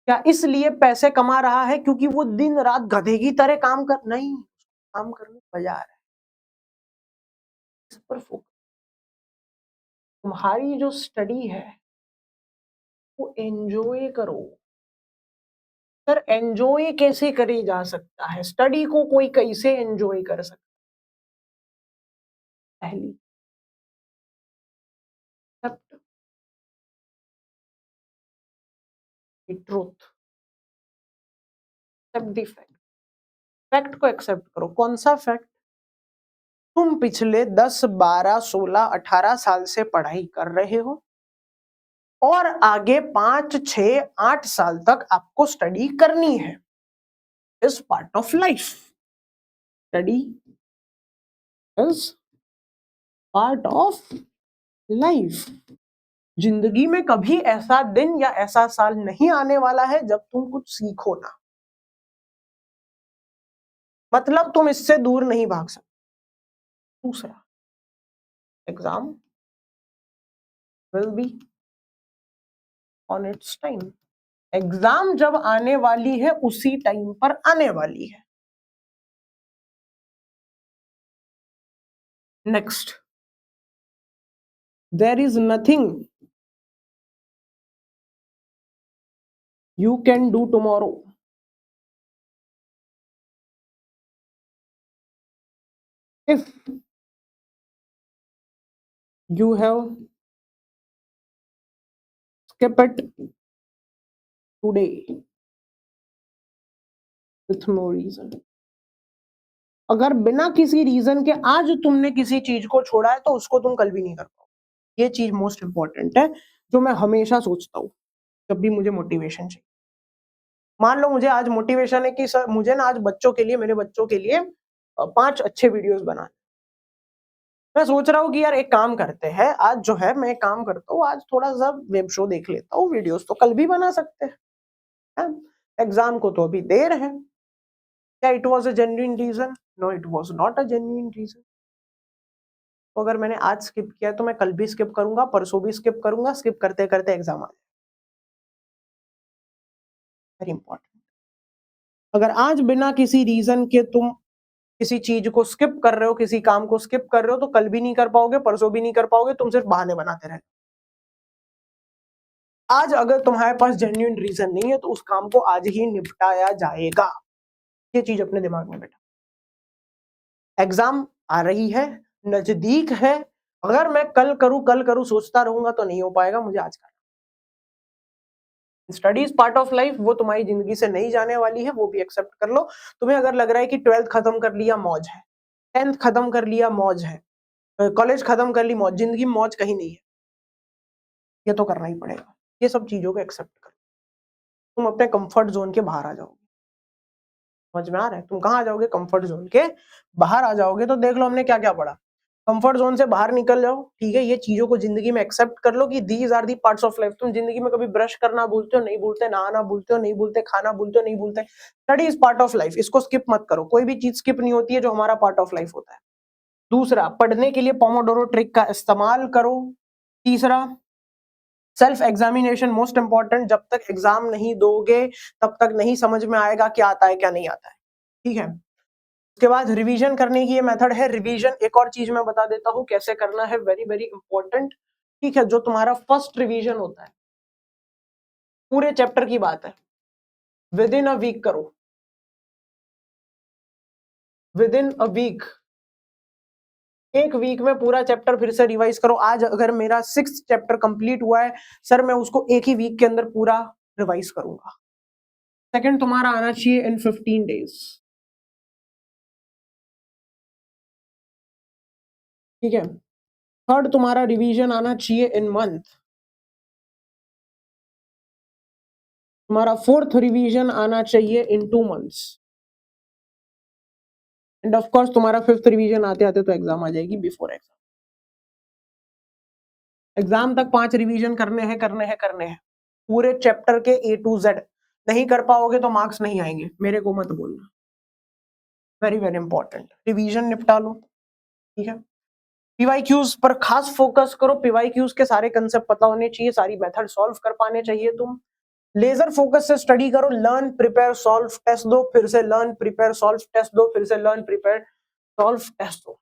A: क्या इसलिए पैसे कमा रहा है क्योंकि वो दिन रात गधे की तरह काम कर, नहीं, काम करने में मजा आ रहा है। इस पर फोकस। तुम्हारी जो स्टडी है वो एंजॉय करो। सर एंजॉय कैसे करे जा सकता है? स्टडी को कोई कैसे एंजॉय कर सकता है? पहली truth, accept the fact, fact को एक्सेप्ट करो। कौन सा फैक्ट? तुम पिछले 10 12 16 18 साल से पढ़ाई कर रहे हो और आगे 5 6 8 साल तक आपको स्टडी करनी है। Is part of life, study is part of life. जिंदगी में कभी ऐसा दिन या ऐसा साल नहीं आने वाला है जब तुम कुछ सीखो ना, मतलब तुम इससे दूर नहीं भाग सकते। दूसरा, exam will be on it's time. Exam जब आने वाली है उसी टाइम पर आने वाली है। Next, there is nothing you can do tomorrow if you have skip it today with no reason. अगर बिना किसी रीजन के आज तुमने किसी चीज को छोड़ा है तो उसको तुम कल भी नहीं कर पाओगे। ये चीज मोस्ट इंपॉर्टेंट है जो मैं हमेशा सोचता हूँ जब भी मुझे मोटिवेशन चाहिए। मान लो मुझे आज मोटिवेशन है कि सर मुझे ना आज बच्चों के लिए, मेरे बच्चों के लिए 5 अच्छे वीडियोस बनाने। मैं सोच रहा हूँ कि यार एक काम करते हैं, आज जो है मैं एक काम करता हूँ, आज थोड़ा सा वेब शो देख लेता हूँ, वीडियोस तो कल भी बना सकते हैं। एग्जाम को तो अभी देर है। क्या it was a genuine reason? No, it was not a genuine reason. तो अगर मैंने आज स्किप किया तो मैं कल भी स्किप करूंगा, परसों भी स्किप करूंगा, स्किप करते करते एग्जाम आ जाए। Very important. अगर आज बिना किसी रीजन के तुम किसी चीज को स्किप कर रहे हो, किसी काम को स्किप कर रहे हो, तो कल भी नहीं कर पाओगे, परसों भी नहीं कर पाओगे, तुम सिर्फ बहाने बनाते रहे। आज अगर तुम्हारे पास जेन्युइन रीजन नहीं है तो उस काम को आज ही निपटाया जाएगा। ये चीज अपने दिमाग में बैठा। एग्जाम आ रही है, नजदीक है, अगर मैं कल करूं सोचता रहूंगा तो नहीं हो पाएगा, मुझे आज करना। स्टडीज पार्ट ऑफ लाइफ, वो तुम्हारी जिंदगी से नहीं जाने वाली है, वो भी एक्सेप्ट कर लो। तुम्हें अगर लग रहा है कि 12th खत्म कर लिया मौज है, 10th खत्म कर लिया मौज है, कॉलेज खत्म कर ली मौज, जिंदगी में मौज कहीं नहीं है, ये तो करना ही पड़ेगा। ये सब चीजों को एक्सेप्ट करो। तुम अपने कंफर्ट जोन के बाहर आ जाओगे। समझ में आ रहा है? तुम कहाँ आ जाओगे? कंफर्ट जोन के बाहर आ जाओगे। तो देख लो हमने क्या क्या पढ़ा। कंफर्ट जोन से बाहर निकल जाओ, ठीक है। ये चीजों को जिंदगी में एक्सेप्ट कर लो कि these are the parts of life. तुम जिंदगी में कभी ब्रश करना भूलते हो, नहीं भूलते, नहाना भूलते हो, नहीं भूलते, खाना भूलते हो, नहीं भूलते। Study is part of life, इसको स्किप मत करो। कोई भी चीज स्किप नहीं होती है जो हमारा पार्ट ऑफ लाइफ होता है। दूसरा, पढ़ने के लिए पोमोडोरो ट्रिक का इस्तेमाल करो। तीसरा, सेल्फ एग्जामिनेशन मोस्ट इंपॉर्टेंट। जब तक एग्जाम नहीं दोगे तब तक नहीं समझ में आएगा क्या आता है क्या नहीं आता है, ठीक है। उसके बाद रिवीजन करने की ये मेथड है। रिवीजन, एक और चीज मैं बता देता हूँ कैसे करना है, वेरी वेरी इंपॉर्टेंट, ठीक है। जो तुम्हारा फर्स्ट रिवीजन होता है, पूरे चैप्टर की बात है, विद इन अ वीक करो। विद इन अ वीक, एक वीक में पूरा चैप्टर फिर से रिवाइज करो। आज अगर मेरा 6th चैप्टर कंप्लीट हुआ है सर, मैं उसको एक ही वीक के अंदर पूरा रिवाइज करूंगा। सेकंड, तुम्हारा आना चाहिए इन 15 डेज, ठीक है। थर्ड, तुम्हारा रिवीजन आना चाहिए इन मंथ। तुम्हारा फोर्थ रिवीजन आना चाहिए इन 2 मंथ्स। एंड ऑफ कोर्स तुम्हारा फिफ्थ रिवीजन आते आते तो एग्जाम आ जाएगी, बिफोर एग्जाम। एग्जाम तक 5 रिवीजन करने हैं। पूरे चैप्टर के A to Z। नहीं कर पाओगे तो मार्क्स नहीं आएंगे, मेरे को मत बोलना। वेरी वेरी इंपॉर्टेंट, रिवीजन निपटा लो, ठीक है। पीवाईक्यूज पर खास फोकस करो। पीवाईक्यूज के सारे कंसेप्ट पता होने चाहिए, सारी मेथड सॉल्व कर पाने चाहिए तुम। लेजर फोकस से स्टडी करो। लर्न प्रिपेयर सॉल्व टेस्ट दो, फिर से लर्न प्रिपेयर सॉल्व टेस्ट दो, फिर से लर्न प्रिपेयर सॉल्व टेस्ट दो।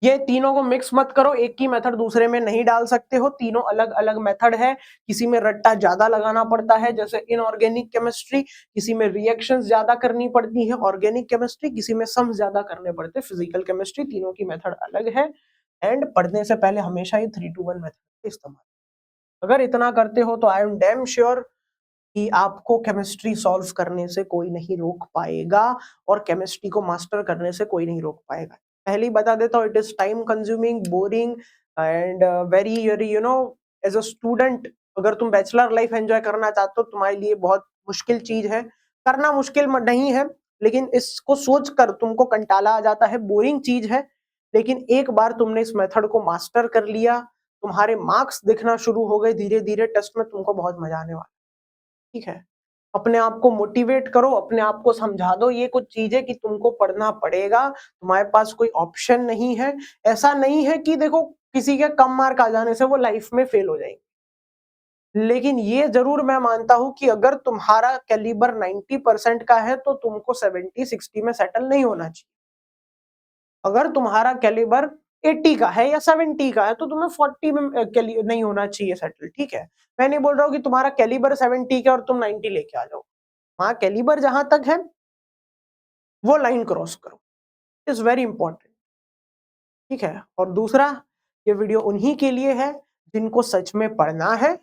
A: ये तीनों को मिक्स मत करो, एक की मेथड दूसरे में नहीं डाल सकते हो। तीनों अलग अलग मेथड है। किसी में रट्टा ज्यादा लगाना पड़ता है जैसे इनऑर्गेनिक केमिस्ट्री, किसी में रिएक्शंस ज्यादा करनी पड़ती है ऑर्गेनिक केमिस्ट्री, किसी में सम्स ज्यादा करने पड़ते हैं फिजिकल केमिस्ट्री। तीनों की मेथड अलग है। एंड पढ़ने से पहले हमेशा ये 3-2-1 मेथड का इस्तेमाल, अगर इतना करते हो तो आई एम डैम श्योर कि आपको केमिस्ट्री सॉल्व करने से कोई नहीं रोक पाएगा और केमिस्ट्री को मास्टर करने से कोई नहीं रोक पाएगा। पहले ही बता देता हूँ, it is time consuming, boring and very very as a student अगर तुम बैचलर लाइफ एंजॉय करना चाहते हो तुम्हारे लिए बहुत मुश्किल चीज है। करना मुश्किल नहीं है, लेकिन इसको सोच कर तुमको कंटाला आ जाता है, बोरिंग चीज है। लेकिन एक बार तुमने इस मेथड को मास्टर कर लिया, तुम्हारे मार्क्स दिखना शुरू हो गए धीरे धीरे टेस्ट में, तुमको बहुत मजा आने वाला, ठीक है। अपने आप को मोटिवेट करो, अपने आप को समझा दो ये कुछ चीजें कि तुमको पढ़ना पड़ेगा, तुम्हारे पास कोई ऑप्शन नहीं है। ऐसा नहीं है कि देखो किसी के कम मार्क आ जाने से वो लाइफ में फेल हो जाएंगे, लेकिन ये जरूर मैं मानता हूं कि अगर तुम्हारा कैलिबर 90% का है तो तुमको 70-60 में सेटल नहीं होना चाहिए। अगर तुम्हारा कैलिबर 80 का है या 70 का है तो तुम्हें 40 में नहीं होना चाहिए सेटल, ठीक है। मैं नहीं बोल रहा हूँ कि तुम्हारा कैलिबर 70 का और तुम 90 लेके आ जाओ। हाँ, कैलिबर जहां तक है वो लाइन क्रॉस करो, इज वेरी इंपॉर्टेंट, ठीक है। और दूसरा, ये वीडियो उन्हीं के लिए है जिनको सच में पढ़ना है,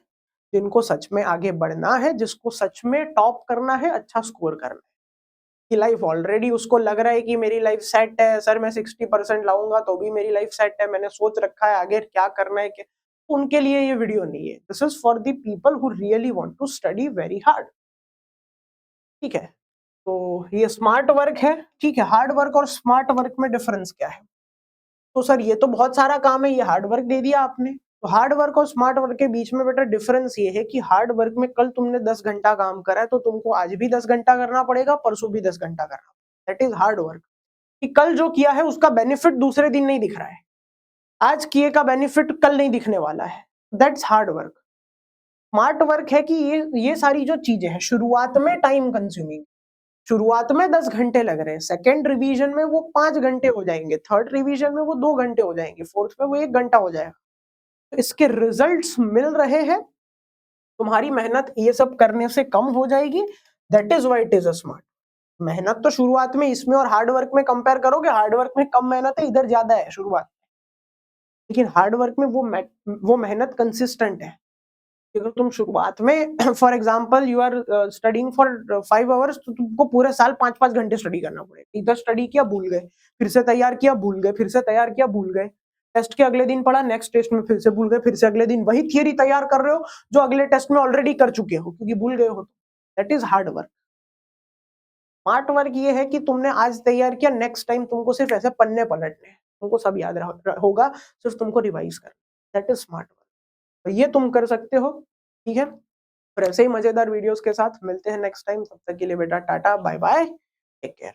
A: जिनको सच में आगे बढ़ना है, जिसको सच में टॉप करना है, अच्छा स्कोर करना है। कि लाइफ ऑलरेडी उसको लग रहा है कि मेरी लाइफ सेट है सर, मैं 60% लाऊंगा तो भी मेरी लाइफ सेट है, मैंने सोच रखा है आगे क्या करना है, उनके लिए ये वीडियो नहीं है। This is for the people who really want to study very hard, ठीक है। तो ये स्मार्ट वर्क है, ठीक है। हार्ड वर्क और स्मार्ट वर्क में डिफरेंस क्या है? तो सर ये तो बहुत सारा काम है, ये हार्ड वर्क दे दिया आपने। तो हार्ड वर्क और स्मार्ट वर्क के बीच में बेटा डिफरेंस ये है कि हार्ड वर्क में कल तुमने 10 घंटा काम करा है तो तुमको आज भी 10 घंटा करना पड़ेगा, परसों भी 10 घंटा करना, दैट इज हार्ड वर्क। कि कल जो किया है उसका बेनिफिट दूसरे दिन नहीं दिख रहा है, आज किए का बेनिफिट कल नहीं दिखने वाला है, that's hard work. Smart work है कि ये सारी जो चीजें हैं शुरुआत में टाइम कंज्यूमिंग, शुरुआत में 10 घंटे लग रहे हैं, सेकेंड रिवीजन में वो 5 घंटे हो जाएंगे, थर्ड रिवीजन में वो 2 घंटे हो जाएंगे, फोर्थ में वो 1 घंटा हो जाएगा। तो इसके रिजल्ट्स मिल रहे हैं, तुम्हारी मेहनत ये सब करने से कम हो जाएगी, that is why it is a smart. मेहनत तो शुरुआत में इसमें और हार्ड वर्क में कंपेयर करोगे, हार्ड वर्क में कम मेहनत है, इधर ज्यादा है शुरुआत, लेकिन हार्ड वर्क में वो मेहनत कंसिस्टेंट है। अगर तुम शुरुआत में for example you are studying for 5 hours तो तुमको पूरे साल 5-5 घंटे स्टडी करना पड़ेगा। इधर स्टडी किया भूल गए, फिर से तैयार किया भूल गए, फिर से तैयार किया भूल गए, टेस्ट के अगले दिन पढ़ा, नेक्स्ट टेस्ट में फिर से भूल गए, फिर से अगले दिन वही थियरी तैयार कर रहे हो जो अगले टेस्ट में ऑलरेडी कर चुके हो क्योंकि भूल गए हो। That is hard work. Smart work ये है कि तुमने आज तैयार किया, नेक्स्ट टाइम तुमको सिर्फ ऐसे पन्ने पलटने हैं, तुमको सब याद होगा, सिर्फ तुमको रिवाइज करना। That is smart work. तो ये तुम कर सकते हो, ठीक है। और ऐसे ही मजेदार वीडियोस के साथ मिलते हैं नेक्स्ट टाइम। तब तक के लिए बेटा tata bye bye, take care.